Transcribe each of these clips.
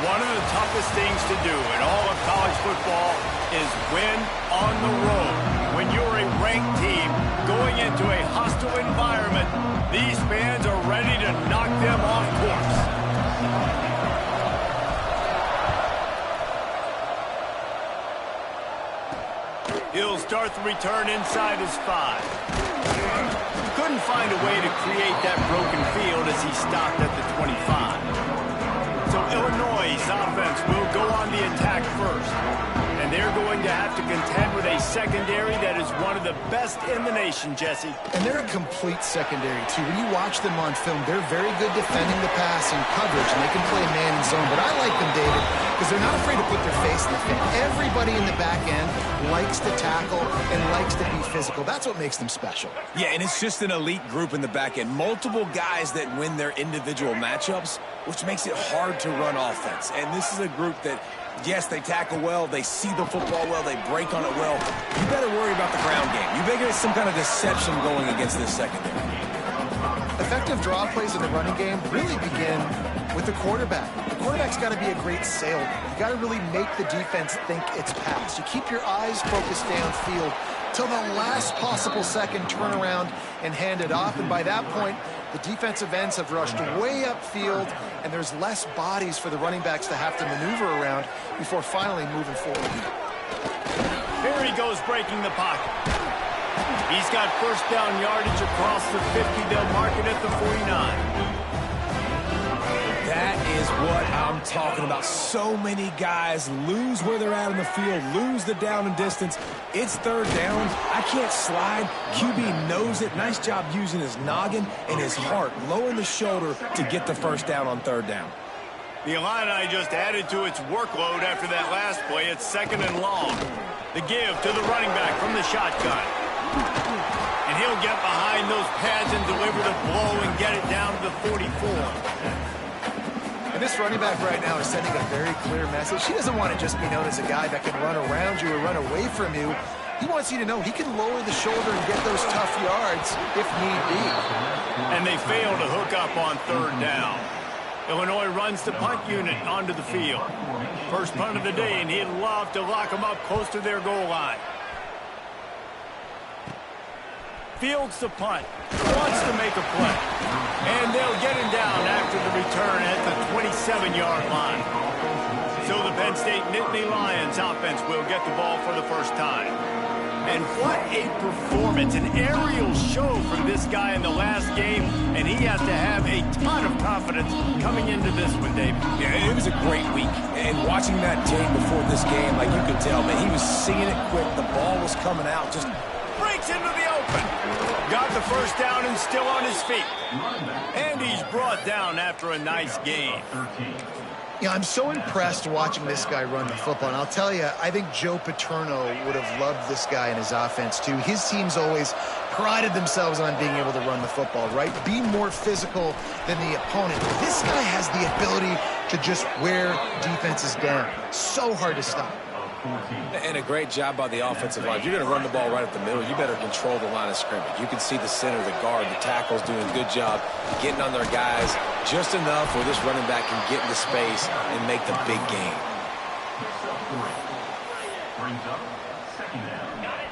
One of the toughest things to do in all of college football is win on the road. When you're a ranked team going into a hostile environment, these fans are ready to knock them off course. He'll start the return inside his 5. Couldn't find a way to create that broken field as he stopped at the 25. So Illinois' offense will go on the attack first. And they're going to have to contend with a secondary that is one of the best in the nation, Jesse. And they're a complete secondary, too. When you watch them on film, they're very good defending the pass and coverage, and they can play man and zone. But I like them, David, because they're not afraid to put their face in the thing. Everybody in the back end likes to tackle and likes to be physical. That's what makes them special. Yeah, and it's just an elite group in the back end. Multiple guys that win their individual matchups, which makes it hard to run offense. And this is a group that, yes, they tackle well, they see the football well, they break on it well. You better worry about the ground game. You better get some kind of deception going against this secondary. Effective draw plays in the running game really begin with the quarterback. The quarterback's got to be a great salesman. You got to really make the defense think it's pass. You keep your eyes focused downfield till the last possible second, turn around and hand it off. And by that point, the defensive ends have rushed way upfield, and there's less bodies for the running backs to have to maneuver around before finally moving forward. Here he goes, breaking the pocket. He's got first down yardage across the 50. They'll mark it at the 49. That is what I'm talking about. So many guys lose where they're at in the field, lose the down and distance. It's third down. I can't slide. QB knows it. Nice job using his noggin and his heart, lowering the shoulder to get the first down on third down. The Illini just added to its workload after that last play. It's second and long. The give to the running back from the shotgun. And he'll get behind those pads and deliver the blow and get it down to the 44. And this running back right now is sending a very clear message. He doesn't want to just be known as a guy that can run around you or run away from you. He wants you to know he can lower the shoulder and get those tough yards if need be. And they fail to hook up on third down. Illinois runs the punt unit onto the field. First punt of the day, and he'd love to lock them up close to their goal line. Fields the punt, wants to make a play. And they'll get him down after the return at the 27-yard line. So the Penn State Nittany Lions offense will get the ball for the first time. And what a performance, an aerial show from this guy in the last game, and he has to have a ton of confidence coming into this one, David. Yeah, it was a great week. And watching that tape before this game, like you could tell, man, he was seeing it quick. The ball was coming out, just breaks into the open. Got the first down and still on his feet. And he's brought down after a nice game. Yeah, I'm so impressed watching this guy run the football. And I'll tell you, I think Joe Paterno would have loved this guy in his offense, too. His teams always prided themselves on being able to run the football, right? Be more physical than the opponent. This guy has the ability to just wear defenses down. So hard to stop. And a great job by the offensive line. If you're going to run the ball right at the middle, you better control the line of scrimmage. You can see the center, the guard, the tackles doing a good job getting on their guys just enough where this running back can get into space and make the big game.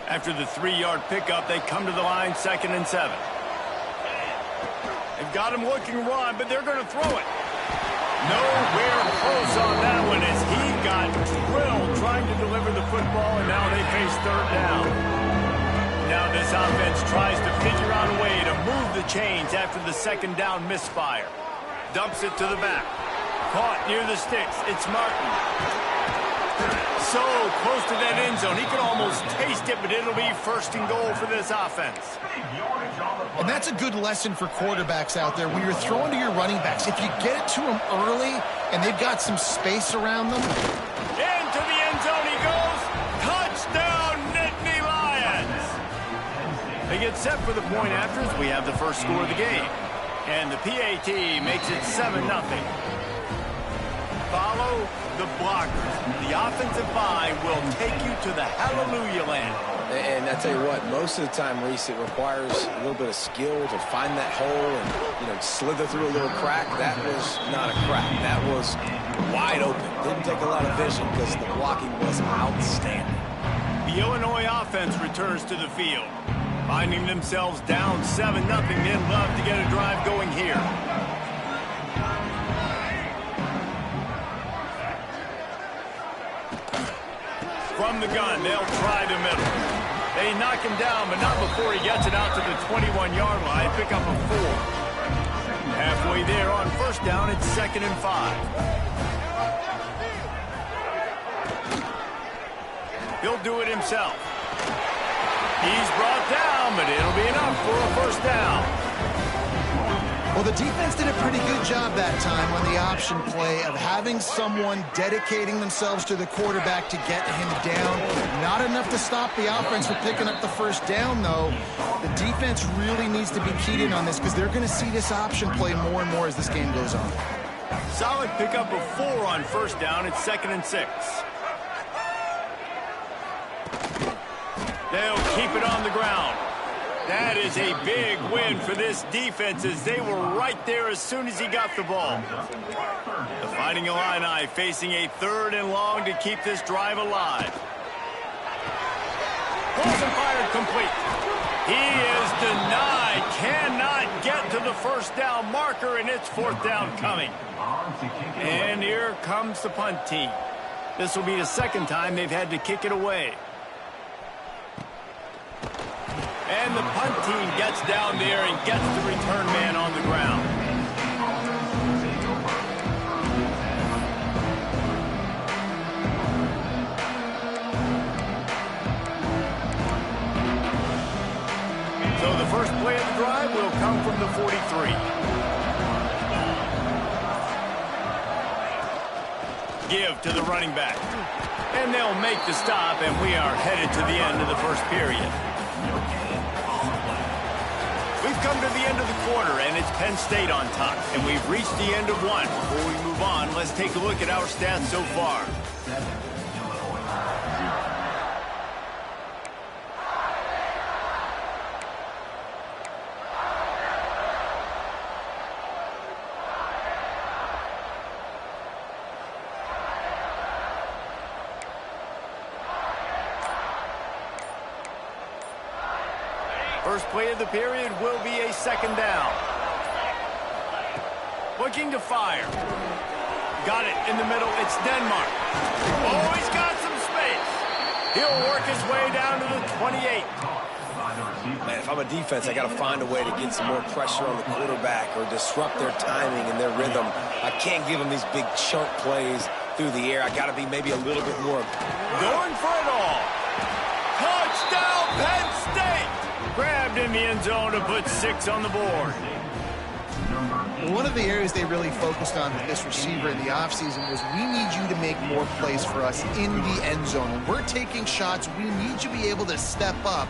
After the 3-yard pickup, they come to the line, 2nd and 7. They've got him looking run, but they're going to throw it. Nowhere close on that one as he got drilled trying to deliver the football, and now they face third down. Now this offense tries to figure out a way to move the chains after the second down misfire. Dumps it to the back. Caught near the sticks. It's Martin. So close to that end zone. He could almost taste it, but it'll be first and goal for this offense. And that's a good lesson for quarterbacks out there. When you're throwing to your running backs, if you get it to them early and they've got some space around them. Into the end zone he goes. Touchdown, Nittany Lions. They get set for the point after as we have the first score of the game. And the PAT makes it 7-0. Follow the blockers. The offensive line will take you to the hallelujah land. And I tell you what, most of the time, Reese, it requires a little bit of skill to find that hole and, slither through a little crack. That was not a crack. That was wide open. Didn't take a lot of vision because the blocking was outstanding. The Illinois offense returns to the field. Finding themselves down 7-0, they'd love to get a drive going here. From the gun, they'll try the middle. They knock him down, but not before he gets it out to the 21-yard line. Pick up a 4. Halfway there on first down, it's 2nd and 5. He'll do it himself. He's brought down, but it'll be enough for a first down. Well, the defense did a pretty good job that time on the option play of having someone dedicating themselves to the quarterback to get him down. Not enough to stop the offense from picking up the first down, though. The defense really needs to be keyed in on this because they're going to see this option play more and more as this game goes on. Solid pickup of 4 on first down. It's 2nd and 6. They'll keep it on the ground. That is a big win for this defense as they were right there as soon as he got the ball. The Fighting Illini facing a 3rd and long to keep this drive alive. Balls and fired complete. He is denied. Cannot get to the first down marker, and it's 4th down coming. And here comes the punt team. This will be the 2nd time they've had to kick it away. And the punt team gets down there and gets the return man on the ground. So the first play of the drive will come from the 43. Give to the running back. And they'll make the stop, and we are headed to the end of the first period. We've come to the end of the quarter, and it's Penn State on top. And we've reached the end of one. Before we move on, let's take a look at our stats so far. First play of the period will be a 2nd down. Looking to fire. Got it in the middle. It's Denmark. Oh, he's got some space. He'll work his way down to the 28. Man, if I'm a defense, I got to find a way to get some more pressure on the quarterback or disrupt their timing and their rhythm. I can't give them these big chunk plays through the air. I got to be maybe a little bit more going for it all. Touchdown, Penn State! Grabbed in the end zone to put 6 on the board. One of the areas they really focused on with this receiver in the offseason was we need you to make more plays for us in the end zone. When we're taking shots, we need you to be able to step up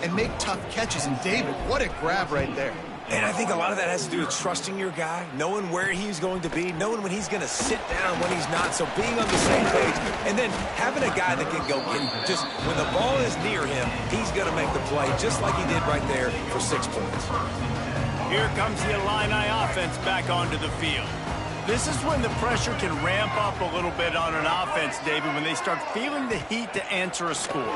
and make tough catches. And David, what a grab right there. And I think a lot of that has to do with trusting your guy, knowing where he's going to be, knowing when he's going to sit down, when he's not. So being on the same page, and then having a guy that can go get just when the ball is near him, he's going to make the play just like he did right there for 6 points. Here comes the Illini offense back onto the field. This is when the pressure can ramp up a little bit on an offense, David, when they start feeling the heat to answer a score.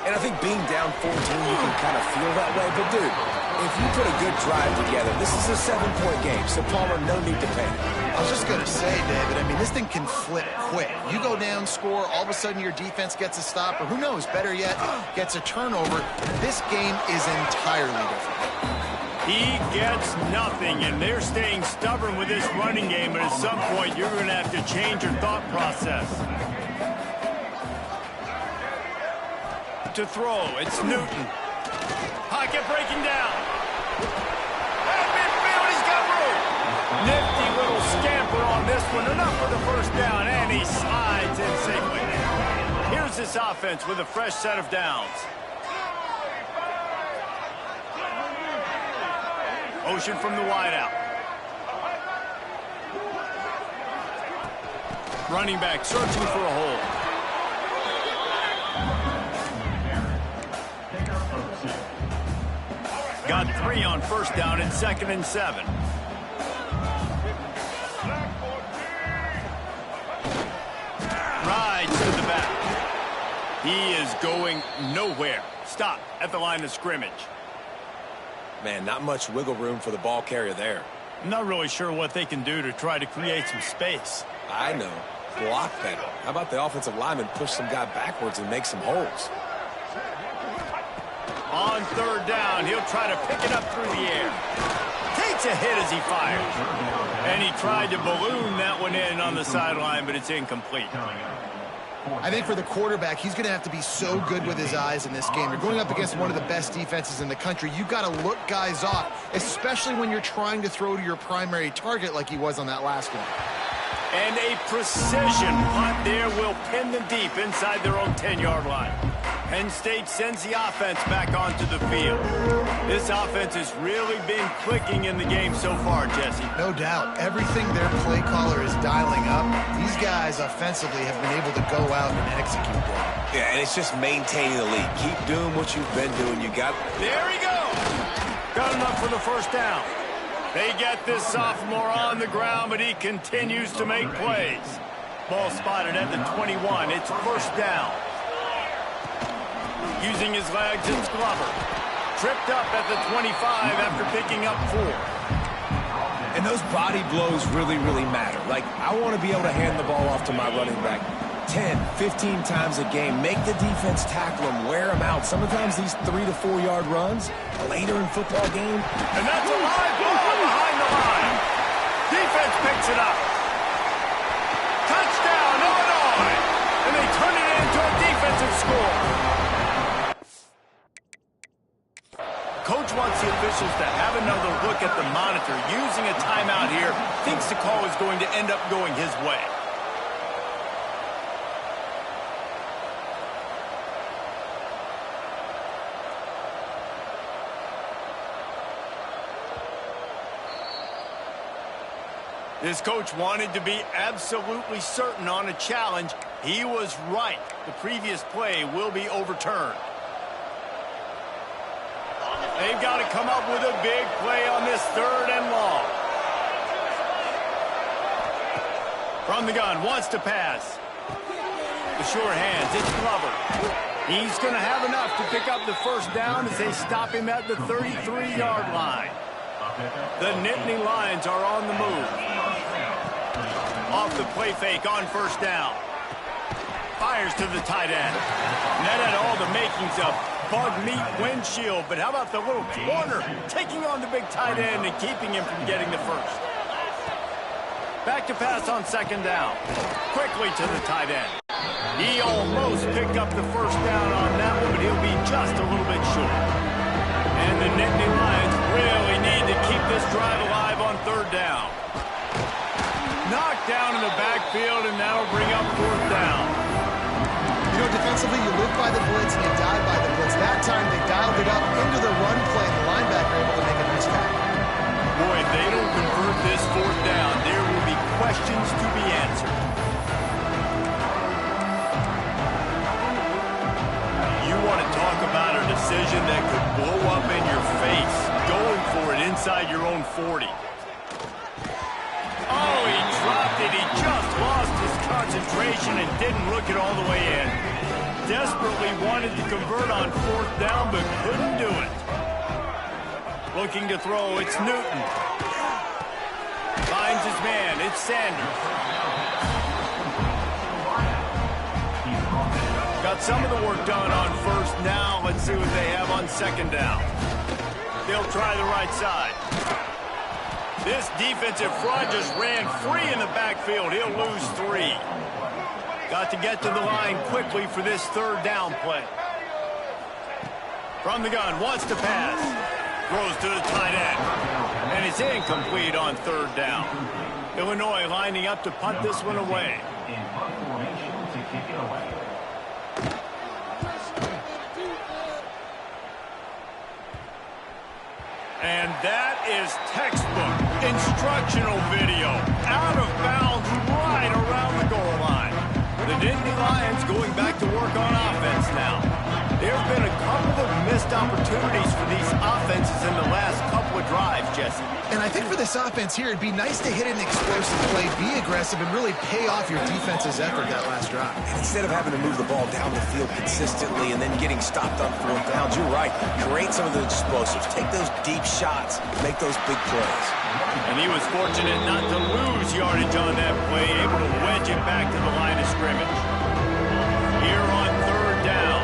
And I think being down 14, you can kind of feel that way. But, dude, if you put a good drive together, this is a 7-point game, so Palmer, no need to panic. I was just going to say, David, I mean, this thing can flip quick. You go down, score, all of a sudden your defense gets a stop, or who knows, better yet, gets a turnover. This game is entirely different. He gets nothing, and they're staying stubborn with this running game, but at some point you're going to have to change your thought process. To throw, it's Newton. Pocket breaking down. At midfield, he's got room. Nifty little scamper on this one, enough for the first down, and he slides in safely. Here's this offense with a fresh set of downs. Motion from the wideout. Running back searching for a hole. Got 3 on first down and 2nd and 7. Rides to the back. He is going nowhere. Stop at the line of scrimmage. Man, not much wiggle room for the ball carrier there. I'm not really sure what they can do to try to create some space. I know. Block better. How about the offensive lineman push some guy backwards and make some holes? On 3rd down, he'll try to pick it up through the air. Takes a hit as he fires. And he tried to balloon that one in on the sideline, but it's incomplete. I think for the quarterback, he's going to have to be so good with his eyes in this game. You're going up against one of the best defenses in the country. You've got to look guys off, especially when you're trying to throw to your primary target like he was on that last one. And a precision punt there will pin them deep inside their own 10-yard line. Penn State sends the offense back onto the field. This offense has really been clicking in the game so far, Jesse. No doubt. Everything their play caller is dialing up, these guys offensively have been able to go out and execute well. Yeah, and it's just maintaining the lead. Keep doing what you've been doing. You got... There he goes! Got enough for the first down. They get this sophomore on the ground, but he continues to make plays. Ball spotted at the 21. It's first down. Using his legs, it's Glover. Tripped up at the 25 after picking up 4. And those body blows really, really matter. Like, I want to be able to hand the ball off to my running back 10, 15 times a game. Make the defense tackle them, wear them out. Sometimes these 3 to 4 yard runs later in football game. And that's a live ball behind the line. Defense picks it up. Touchdown, Illinois. And they turn it into a defensive score. Coach wants the officials to have another look at the monitor. Using a timeout here, thinks the call is going to end up going his way. This coach wanted to be absolutely certain on a challenge. He was right. The previous play will be overturned. They've got to come up with a big play on this 3rd and long. From the gun, wants to pass. The sure hands, it's Glover. He's going to have enough to pick up the first down as they stop him at the 33-yard line. The Nittany Lions are on the move. Off the play fake on first down. Fires to the tight end. And that had all the makings of bug meat windshield, but how about the little corner taking on the big tight end and keeping him from getting the first? Back to pass on 2nd down. Quickly to the tight end. He almost picked up the first down on that one, but he'll be just a little bit short. And the Nittany Lions really need to keep this drive alive on 3rd down. Knocked down in the backfield, and that'll bring up 4th down. You know, defensively, you live by the blitz and you die by the blitz. That time, they dialed it up into the run play, and the linebacker able to make a nice tackle. Boy, if they don't convert this 4th down, there will be questions to be answered. You want to talk about a decision that could blow up in your face, going for it inside your own 40. Oh, he dropped it. He just lost his concentration and didn't look it all the way in. Desperately wanted to convert on 4th down, but couldn't do it. Looking to throw, it's Newton. Finds his man, it's Sanders. Got some of the work done on 1st. Now let's see what they have on 2nd down. They'll try the right side. This defensive front just ran free in the backfield. He'll lose 3. Got to get to the line quickly for this 3rd down play. From the gun, wants to pass. Throws to the tight end. And it's incomplete on 3rd down. Illinois lining up to punt this one away. And that is textbook instructional video. Out of bounds right around the goal line. guessing. And I think for this offense here, it'd be nice to hit an explosive play, be aggressive, and really pay off your defense's effort that last drive. And instead of having to move the ball down the field consistently and then getting stopped on fourth downs, you're right. Create some of the explosives. Take those deep shots. Make those big plays. And he was fortunate not to lose yardage on that play, able to wedge it back to the line of scrimmage. Here on third down.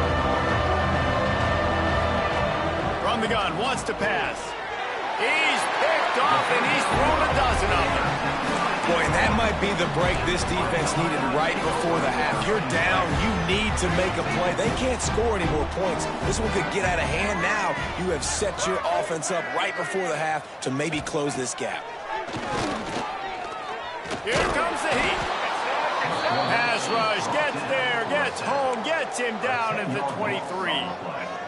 From the gun, wants to pass. He's picked off, and he's thrown a dozen of them. Boy, and that might be the break this defense needed right before the half. You're down. You need to make a play. They can't score any more points. This one could get out of hand now. You have set your offense up right before the half to maybe close this gap. Here comes the heat. Pass rush, gets there, gets home, gets him down at the 23.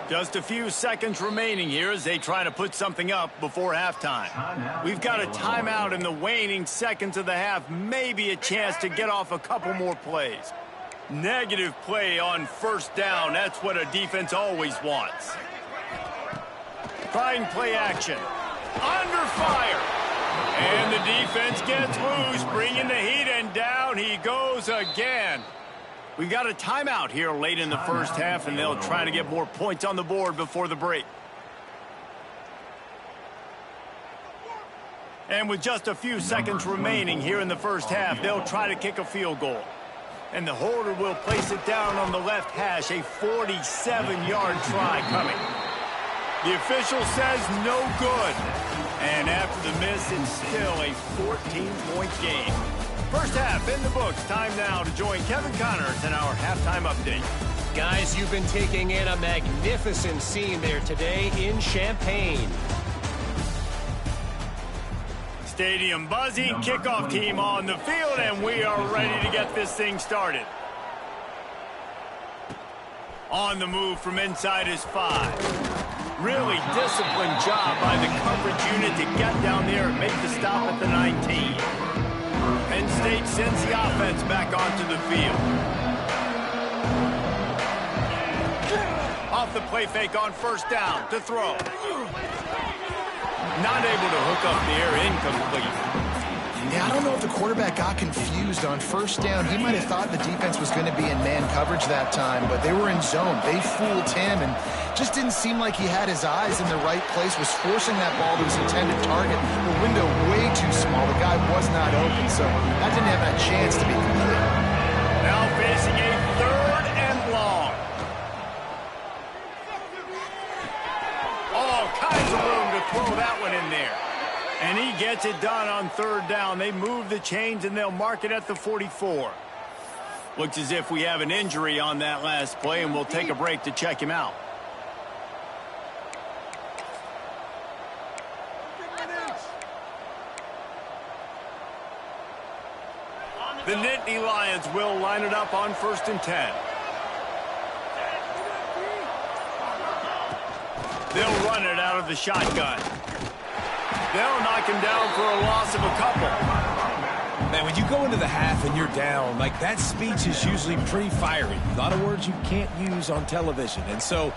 Just a few seconds remaining here as they try to put something up before halftime. We've got a timeout in the waning seconds of the half, maybe a chance to get off a couple more plays. Negative play on first down, that's what a defense always wants. Trying play action. Under fire. And the defense gets loose, bringing the heat, and down he goes again. We've got a timeout here late in the first half, and they'll try to get more points on the board before the break. And with just a few seconds remaining here in the first half, they'll try to kick a field goal. And the holder will place it down on the left hash, a 47-yard try coming. The official says no good. And after the miss, it's still a 14-point game. First half in the books. Time now to join Kevin Connors in our halftime update. Guys, you've been taking in a magnificent scene there today in Champaign. Stadium buzzing, kickoff team on the field, and we are ready to get this thing started. On the move from inside his 5. Really disciplined job by the coverage unit to get down there and make the stop at the 19. Penn State sends the offense back onto the field. Off the play fake on first down to throw. Not able to hook up the air, incomplete. Yeah, I don't know if the quarterback got confused on first down. He might have thought the defense was going to be in man coverage that time, but they were in zone. They fooled him and just didn't seem like he had his eyes in the right place, was forcing that ball to his intended target. The window way too small. The guy was not open, so that didn't have a chance to be complete. Now facing a third and long. All kinds of room to throw that one in there. And he gets it done on third down. They move the chains, and they'll mark it at the 44. Looks as if we have an injury on that last play, and we'll take a break to check him out. The Nittany Lions will line it up on 1st and 10. They'll run it out of the shotgun. They'll knock him down for a loss of a couple. Man, when you go into the half and you're down, like that speech is usually pretty fiery. A lot of words you can't use on television. And so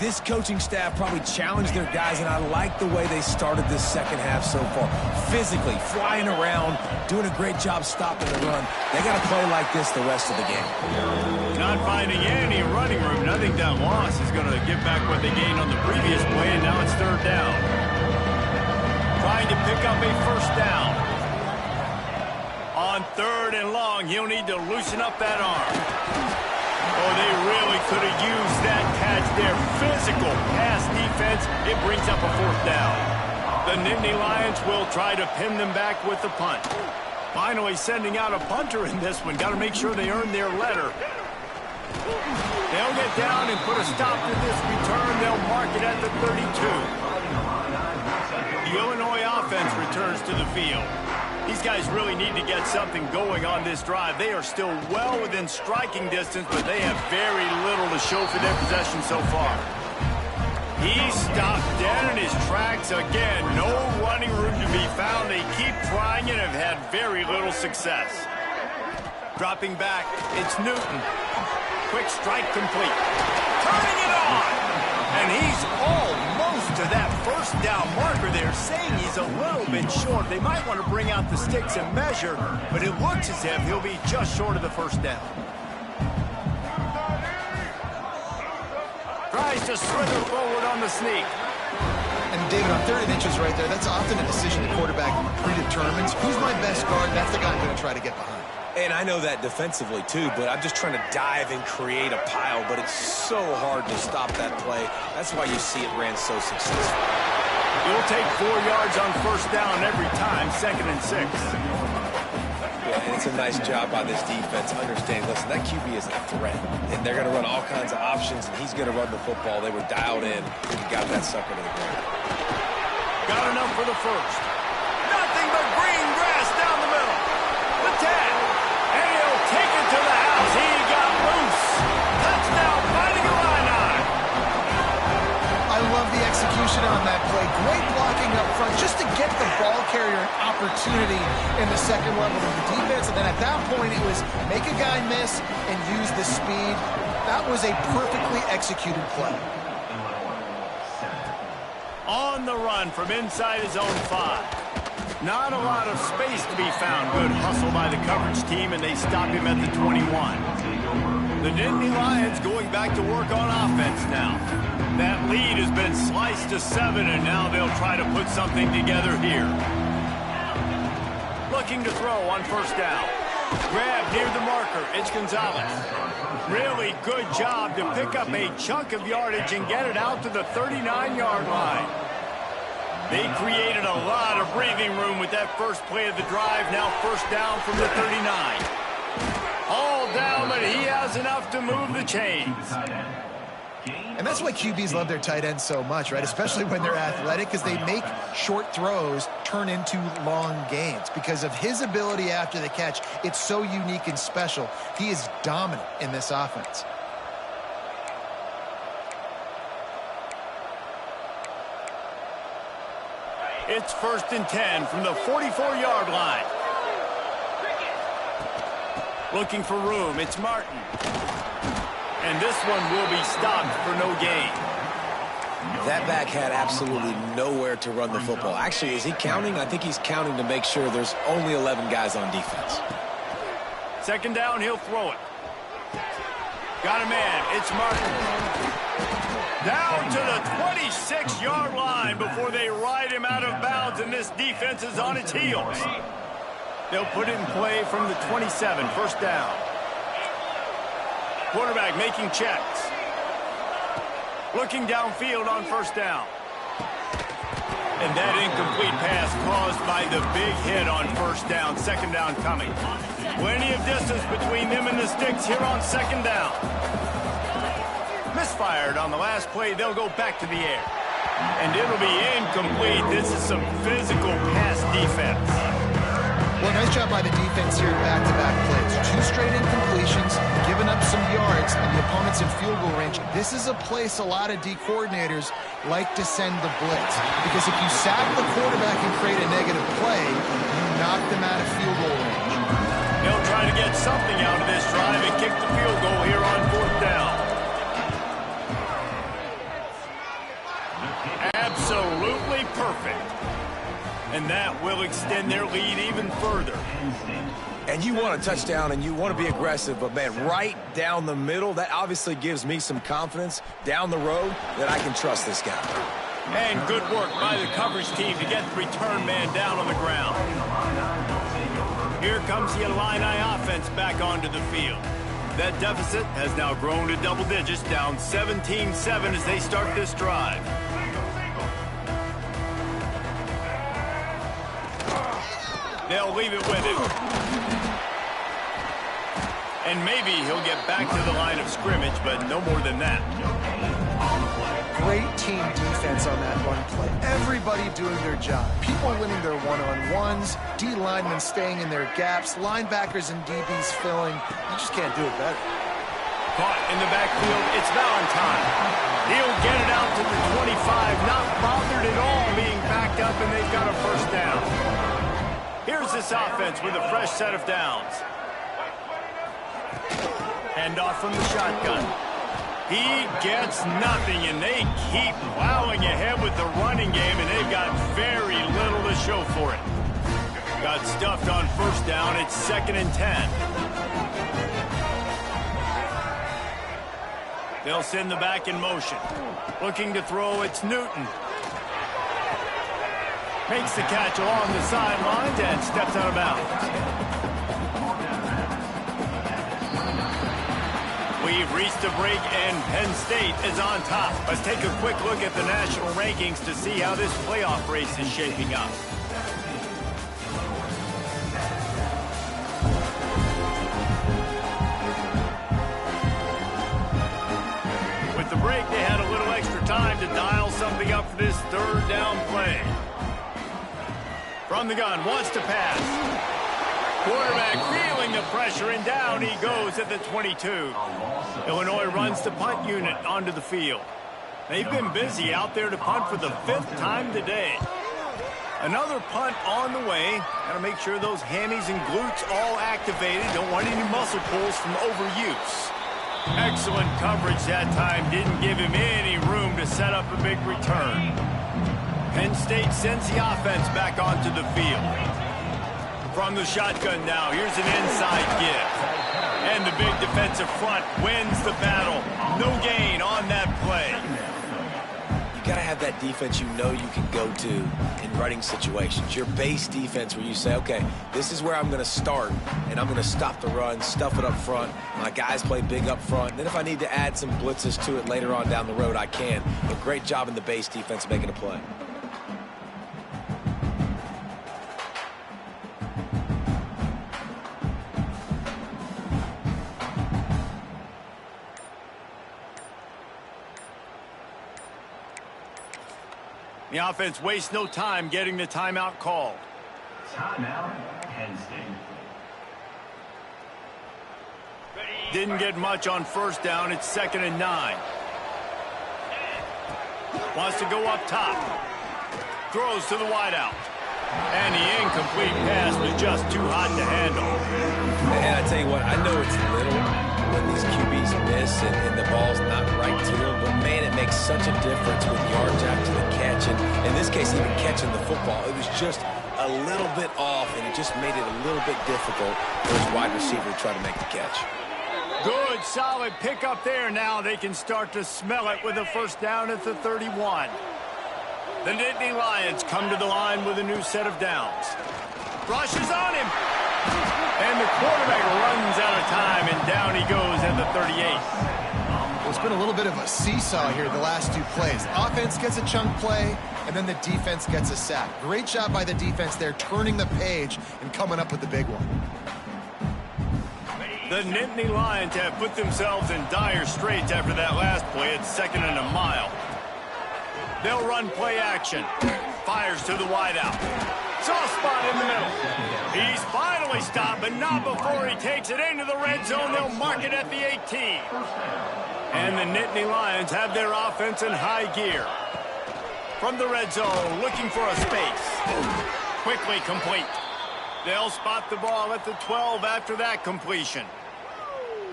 this coaching staff probably challenged their guys, and I like the way they started this second half so far. Physically, flying around, doing a great job stopping the run. They got to play like this the rest of the game. Not finding any running room. I think that loss is going to give back what they gained on the previous play, and now it's third down. Trying to pick up a first down. On third and long, he'll need to loosen up that arm. Oh, they really could have used that catch there. Physical pass defense. It brings up a fourth down. The Nittany Lions will try to pin them back with the punt. Finally sending out a punter in this one. Got to make sure they earn their letter. They'll get down and put a stop to this return. They'll mark it at the 32. The Illinois offense returns to the field. These guys really need to get something going on this drive. They are still well within striking distance, but they have very little to show for their possession so far. He stopped dead in his tracks again. No running room to be found. They keep trying and have had very little success. Dropping back, it's Newton. Quick strike complete. Turning it on! And he's almost to that first down marker there, saying he's a little bit short. They might want to bring out the sticks and measure, but it looks as if he'll be just short of the first down. Tries to slither forward on the sneak. And David, on 3rd and inches right there, that's often a decision the quarterback predetermines. Who's my best guard? That's the guy I'm going to try to get behind. And I know that defensively, too, but I'm just trying to dive and create a pile, but it's so hard to stop that play. That's why you see it ran so successful. You'll take 4 yards on first down every time, 2nd and 6. Yeah, and it's a nice job by this defense. Understand, listen, that QB is a threat, and they're going to run all kinds of options, and he's going to run the football. They were dialed in and got that sucker to the ground. Got enough for the first. Nothing but green grass down the middle. The 10. And he'll take it to the house. He got loose. Touchdown, Fighting Illini. I love the execution on that play. Great blocking up front just to get the ball carrier an opportunity in the second level of the defense. And then at that point, it was make a guy miss and use the speed. That was a perfectly executed play. On the run from inside his own 5. Not a lot of space to be found. Good hustle by the coverage team, and they stop him at the 21. The Nittany Lions going back to work on offense now. That lead has been sliced to 7, and now they'll try to put something together here. Looking to throw on first down. Grab near the marker. It's Gonzalez. Really good job to pick up a chunk of yardage and get it out to the 39-yard line. They created a lot of breathing room with that first play of the drive. Now first down from the 39. All down, but he has enough to move the chains. And that's why QBs love their tight ends so much, right? Especially when they're athletic, because they make short throws turn into long gains. Because of his ability after the catch, it's so unique and special. He is dominant in this offense. It's 1st and 10 from the 44-yard line. Looking for room. It's Martin. And this one will be stopped for no gain. That back had absolutely nowhere to run the football. Actually, is he counting? I think he's counting to make sure there's only 11 guys on defense. 2nd down, he'll throw it. Got a man. It's Martin. Down to the 26-yard line before they ride him out of bounds, and this defense is on its heels. They'll put it in play from the 27, first down. Quarterback making checks. Looking downfield on first down. And that incomplete pass caused by the big hit on first down. 2nd down coming. Plenty of distance between them and the sticks here on 2nd down. Misfired on the last play. They'll go back to the air. And it'll be incomplete. This is some physical pass defense. Well, nice job by the defense here in back-to-back plays. 2 straight incompletions, giving up some yards, and the opponent's in field goal range. This is a place a lot of D coordinators like to send the blitz. Because if you sack the quarterback and create a negative play, you knock them out of field goal range. They'll try to get something out of this drive and kick the field goal here on 4th down. Absolutely perfect. And that will extend their lead even further. And you want a touchdown and you want to be aggressive, but, man, right down the middle, that obviously gives me some confidence down the road that I can trust this guy. And good work by the coverage team to get the return man down on the ground. Here comes the Illini offense back onto the field. That deficit has now grown to double digits, down 17-7 as they start this drive. They'll leave it with him. And maybe he'll get back to the line of scrimmage, but no more than that. Great team defense on that run play. Everybody doing their job. People winning their one-on-ones, D linemen staying in their gaps, linebackers and DBs filling. You just can't do it better. Caught in the backfield, it's Valentine. He'll get it out to the 25, not bothered at all being backed up, and they've got a first down. Here's this offense with a fresh set of downs. Hand off from the shotgun. He gets nothing, and they keep plowing ahead with the running game, and they've got very little to show for it. Got stuffed on first down. It's 2nd and 10. They'll send the back in motion. Looking to throw, it's Newton. Makes the catch along the sidelines and steps out of bounds. We've reached a break, and Penn State is on top. Let's take a quick look at the national rankings to see how this playoff race is shaping up. With the break, they had a little extra time to dial something up for this 3rd down play. From the gun, wants to pass. Quarterback feeling the pressure, and down he goes at the 22. Illinois runs the punt unit onto the field. They've been busy out there to punt for the 5th time today. Another punt on the way. Got to make sure those hammies and glutes all activated. Don't want any muscle pulls from overuse. Excellent coverage that time. Didn't give him any room to set up a big return. Penn State sends the offense back onto the field. From the shotgun now, here's an inside give. And the big defensive front wins the battle. No gain on that play. You got to have that defense you know you can go to in running situations. Your base defense where you say, okay, this is where I'm going to start, and I'm going to stop the run, stuff it up front. My guys play big up front. Then if I need to add some blitzes to it later on down the road, I can. But great job in the base defense making a play. The offense wastes no time getting the timeout called. Timeout, Penn State. Didn't get much on first down. It's 2nd and 9. Wants to go up top. Throws to the wideout. And the incomplete pass was just too hot to handle. And I tell you what, I know it's little when these QBs miss and the ball's not right to them, but man, it makes such a difference with yards after the catch. And in this case, even catching the football, it was just a little bit off, and it just made it a little bit difficult for his wide receiver to try to make the catch. Good, solid pickup there. Now they can start to smell it with a first down at the 31. The Nittany Lions come to the line with a new set of downs. Rushes on him. And the quarterback runs out of time, and down he goes at the 38. Well, it's been a little bit of a seesaw here the last 2 plays. Offense gets a chunk play, and then the defense gets a sack. Great job by the defense there, turning the page and coming up with the big one. The Nittany Lions have put themselves in dire straits after that last play. It's 2nd and a mile. They'll run play action. Fires to the wideout. Soft spot in the middle. He's finally stopped, but not before he takes it into the red zone. They'll mark it at the 18. And the Nittany Lions have their offense in high gear. From the red zone, looking for a space. Quickly complete. They'll spot the ball at the 12 after that completion.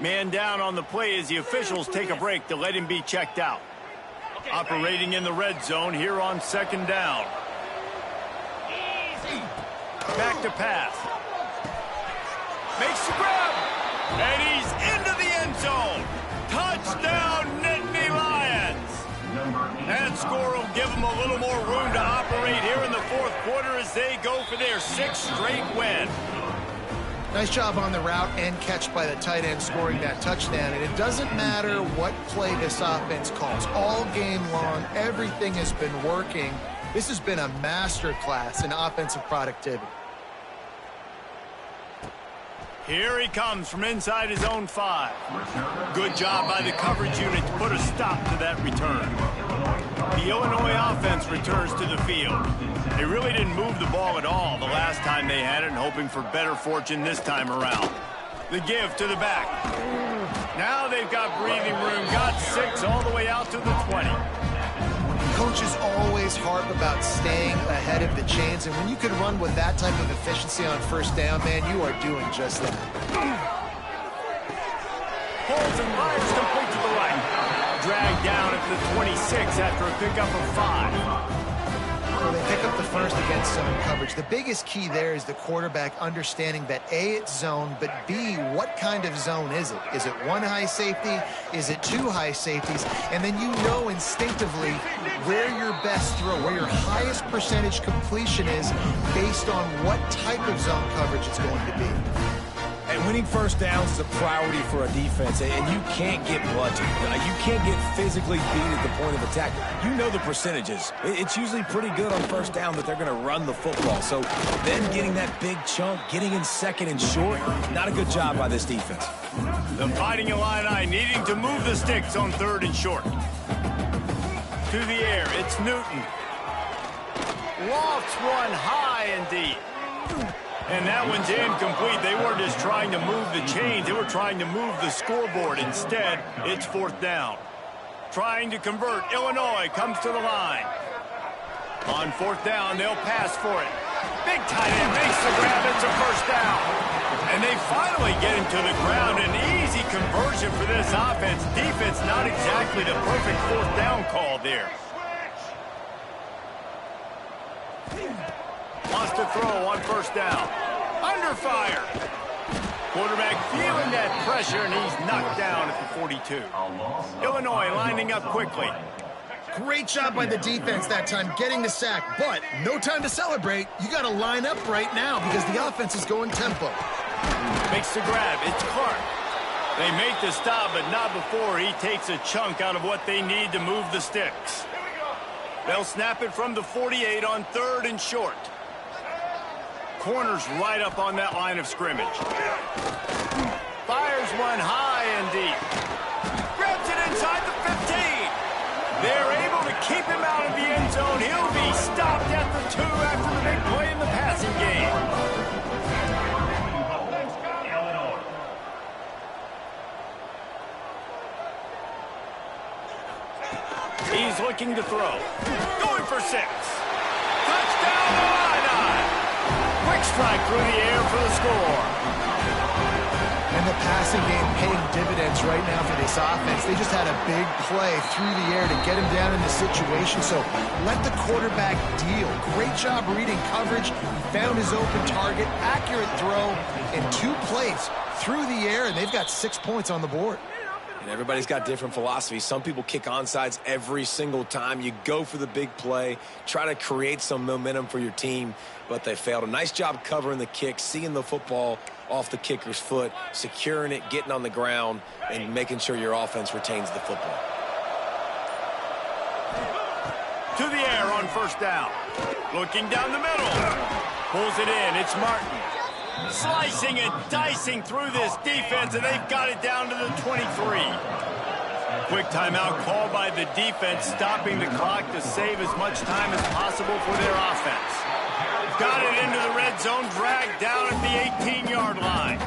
Man down on the play as the officials take a break to let him be checked out. Operating in the red zone here on 2nd down. Back to pass. Makes the grab. And he's into the end zone. Touchdown, Nittany Lions. That score will give them a little more room to operate here in the 4th quarter as they go for their 6th straight win. Nice job on the route and catch by the tight end scoring that touchdown. And it doesn't matter what play this offense calls. All game long, everything has been working. This has been a masterclass in offensive productivity. Here he comes from inside his own 5. Good job by the coverage unit to put a stop to that return. The Illinois offense returns to the field. They really didn't move the ball at all the last time they had it, and hoping for better fortune this time around. The give to the back. Now they've got breathing room. Got 6 all the way out to the 20. Coaches always harp about staying ahead of the chains, and when you can run with that type of efficiency on first down, man, you are doing just that. Pulls and fires complete to the right. down at the 26 after a pickup of 5. Well, they pick up the first against zone coverage. The biggest key there is the quarterback understanding that A, it's zone, but B, what kind of zone is it? Is it one high safety? Is it two high safeties? And then you know instinctively where your best throw, where your highest percentage completion is based on what type of zone coverage it's going to be. And winning first downs is a priority for a defense, and you can't get bludgeoned. You can't get physically beat at the point of attack. You know the percentages. It's usually pretty good on first down that they're going to run the football. So then getting that big chunk, getting in second and short, not a good job by this defense. The Fighting Illini needing to move the sticks on 3rd and short. To the air, it's Newton. Lofts one high and deep. And that one's incomplete. They weren't just trying to move the chains. They were trying to move the scoreboard. Instead, it's 4th down. Trying to convert. Illinois comes to the line. On 4th down, they'll pass for it. Big tight end makes the grab. It's a first down. And they finally get him to the ground. An easy conversion for this offense. Defense not exactly the perfect 4th down call there. Wants to throw on 1st down. Under fire. Quarterback feeling that pressure, and he's knocked down at the 42. Illinois lining up quickly. Great job by the defense that time getting the sack, but no time to celebrate. You got to line up right now because the offense is going tempo. Makes the grab. It's Clark. They make the stop, but not before he takes a chunk out of what they need to move the sticks. They'll snap it from the 48 on 3rd and short. Corners right up on that line of scrimmage. Fires one high and deep. Grabs it inside the 15. They're able to keep him out of the end zone. He'll be stopped at the 2 after the big play in the passing game. He's looking to throw. Going for 6. Touchdown Illini. Quick strike through the air for the score. And the passing game paying dividends right now for this offense. They just had a big play through the air to get him down in the situation. So let the quarterback deal. Great job reading coverage. He found his open target. Accurate throw in 2 plays through the air, and they've got 6 points on the board. And everybody's got different philosophies. Some people kick onside every single time. You go for the big play, try to create some momentum for your team, but they failed. A nice job covering the kick, seeing the football off the kicker's foot, securing it, getting on the ground, and making sure your offense retains the football. To the air on 1st down. Looking down the middle. Pulls it in. It's Martin. Slicing and dicing through this defense, and they've got it down to the 23. Quick timeout called by the defense, stopping the clock to save as much time as possible for their offense. Got it into the red zone, dragged down at the 18-yard line.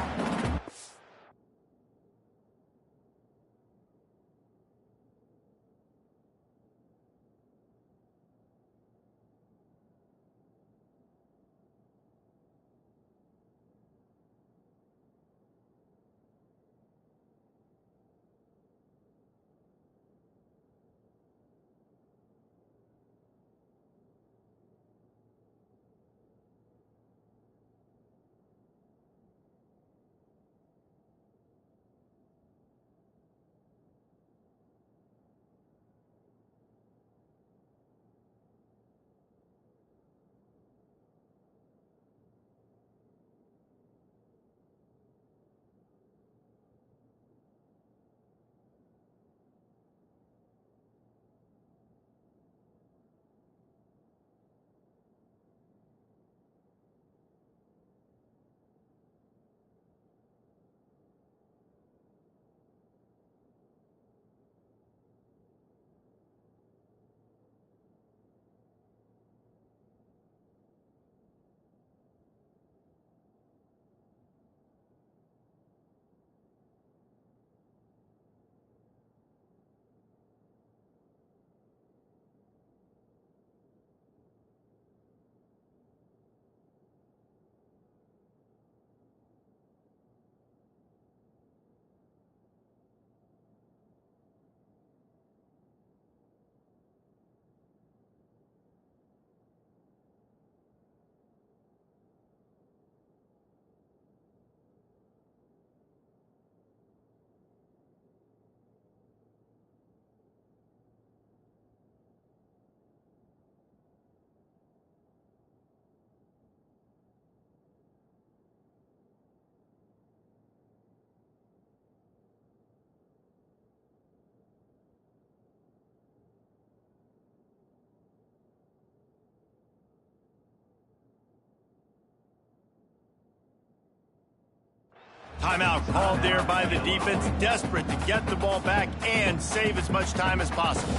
Timeout called there by the defense, desperate to get the ball back and save as much time as possible.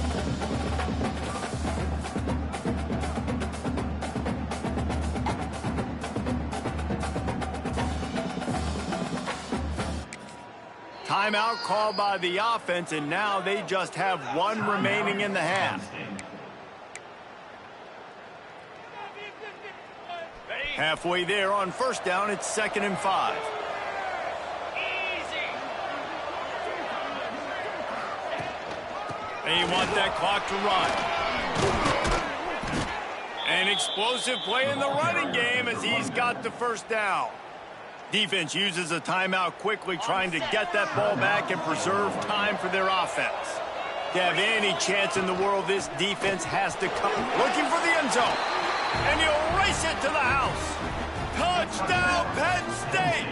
Timeout called by the offense, and now they just have one remaining in the half. Halfway there on first down, it's 2nd and 5. They want that clock to run. An explosive play in the running game as he's got the first down. Defense uses a timeout quickly, trying to get that ball back and preserve time for their offense. To have any chance in the world, this defense has to come. Looking for the end zone. And he'll race it to the house. Touchdown, Penn State!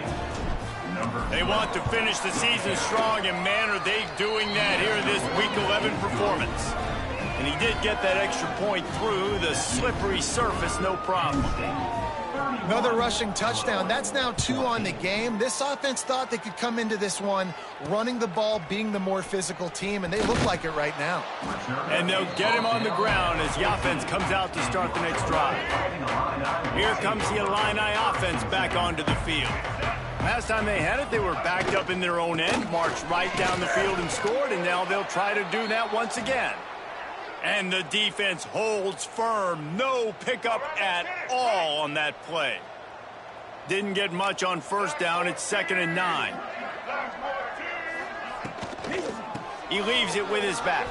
They want to finish the season strong, and man, are they doing that here in this Week 11 performance. And he did get that extra point through the slippery surface, no problem. Another rushing touchdown. That's now 2 on the game. This offense thought they could come into this one running the ball, being the more physical team, and they look like it right now. And they'll get him on the ground as the offense comes out to start the next drive. Here comes the Illini offense back onto the field. Last time they had it, they were backed up in their own end, marched right down the field and scored, and now they'll try to do that once again. And the defense holds firm. No pickup at all on that play. Didn't get much on first down. It's 2nd and 9. He leaves it with his back.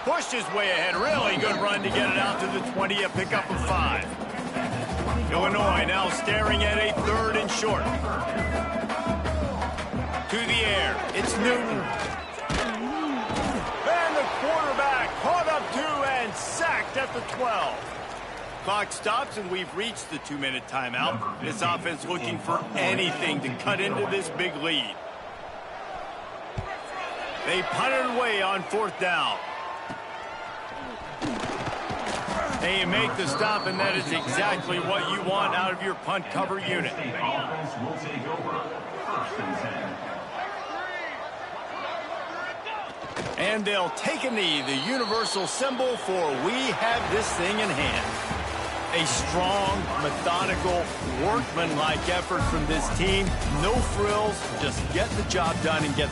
Pushed his way ahead. Really good run to get it out to the 20, a pickup of 5. Illinois now staring at a 3rd and short. To the air. It's Newton. And the quarterback caught up to and sacked at the 12. Clock stops, and we've reached the 2-minute timeout. This offense looking for anything to cut into this big lead. They punted away on 4th down. They make the stop, and that is exactly what you want out of your punt cover unit. And they'll take a knee, the universal symbol for we have this thing in hand. A strong, methodical, workmanlike effort from this team. No frills, just get the job done and get